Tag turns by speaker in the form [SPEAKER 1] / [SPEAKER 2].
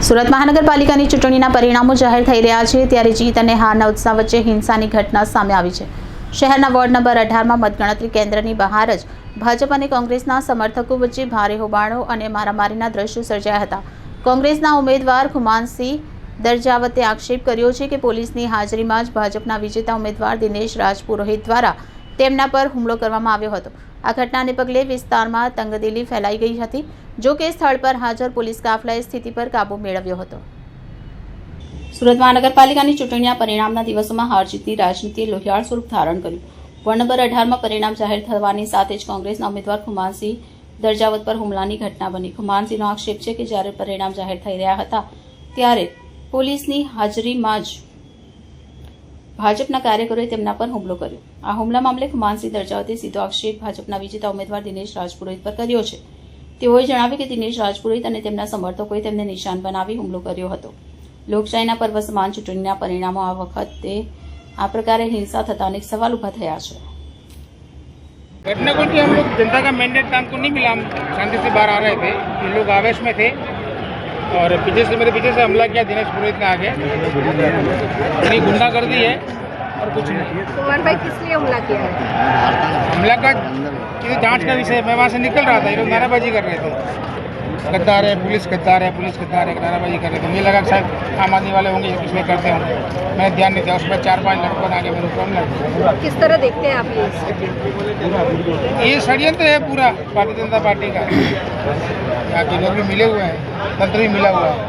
[SPEAKER 1] સુરત મહાનગરપાલિકાની ચૂંટણીના પરિણામો જાહેર થઈ રહ્યા છે ત્યારે જીત અને હારના ઉત્સાહ વચ્ચે હિંસાની ઘટના સામે આવી છે। શહેરના વોર્ડ નંબર 18માં મતગણતરી કેન્દ્રની બહાર જ ભાજપ અને કોંગ્રેસના સમર્થકો વચ્ચે ભારે હોબાળો અને મારામારીના દ્રશ્યો સર્જાયા હતા। કોંગ્રેસના ઉમેદવાર ખુમાનસિંહ દરજાવતે આક્ષેપ કર્યો છે કે પોલીસની હાજરીમાં જ ભાજપના વિજેતા ઉમેદવાર દિનેશ રાજપુરોહિત દ્વારા તેમના પર હુમલો કરવામાં આવ્યો હતો। આ ઘટનાને પગલે વિસ્તારમાં તંગદિલી ફેલાઈ ગઈ હતી। જો કે સ્થળ પર હાજર પોલીસ કાફલાએ સ્થિતિ પર કાબૂ મેળવ્યો હતો। સુરત મહાનગરપાલિકાની ચૂંટણીના પરિણામના દિવસોમાં હાર જીતની રાજનીતિએ લોહિયાળ સ્વરૂપ ધારણ કર્યું। વોર્ડ નંબર 18માં પરિણામ જાહેર થવાની સાથે જ કોંગ્રેસના ઉમેદવાર ખુમાનસિંહ દરજાવત પર હુમલાની ઘટના બની। ખુમાનસિંહનો આક્ષેપ છે કે જ્યારે પરિણામ જાહેર થઈ રહ્યા હતા ત્યારે પોલીસની હાજરીમાં જ ભાજપના કાર્યકરોએ તેમના પર હુમલો કર્યો। આ હુમલા મામલે ખુમાનસિંહ દરજાવતે સીધો આક્ષેપ ભાજપના વિજેતા ઉમેદવાર દિનેશ રાજપુરોહિત પર કર્યો છે। તેઓએ જણાવ્યું કે દિનેશ રાજપુરોહિત અને તેમના સમર્થકોએ તેમને નિશાન બનાવી હુમલો કર્યો હતો। લોકશાહીના પર્વ સમાન ચૂંટણીના પરિણામો આ વખતે આ પ્રકારે हिंसा થતા अनेक सवाल उभा થયા છે।
[SPEAKER 2] घटना को कि हम लोग जनता का मैंडेट काम को नहीं मिला, हम शांति से बाहर आ रहे थे, ये लोग आवेश में थे और मेरे पीछे से हमला किया दिनेश पुरोहित का आगे, इतनी गुंडागर्दी है और कुछ नहीं।
[SPEAKER 3] कुमार भाई किस लिए हमला किया है?
[SPEAKER 2] हमला का जांच का विषय, मैं वहाँ से निकल रहा था, ये लोग नाराबाजी कर रहे थे, गद्दार है पुलिस गद्दार है पुलिस गद्दार है, नाराबाजी कर रहे थे। मुझे लगा कि शायद आम आदमी वाले होंगे इसमें करते होंगे, मैं ध्यान नहीं दिया। उसमें 4-5 लड़कों आगे मेरे ऊपर हमला किया।
[SPEAKER 3] किस तरह देखते हैं आप
[SPEAKER 2] ये षड्यंत्र है पूरा भारतीय जनता पार्टी का। यहाँ के लोग भी मिले हुए हैं, तंत्र भी मिला हुआ है।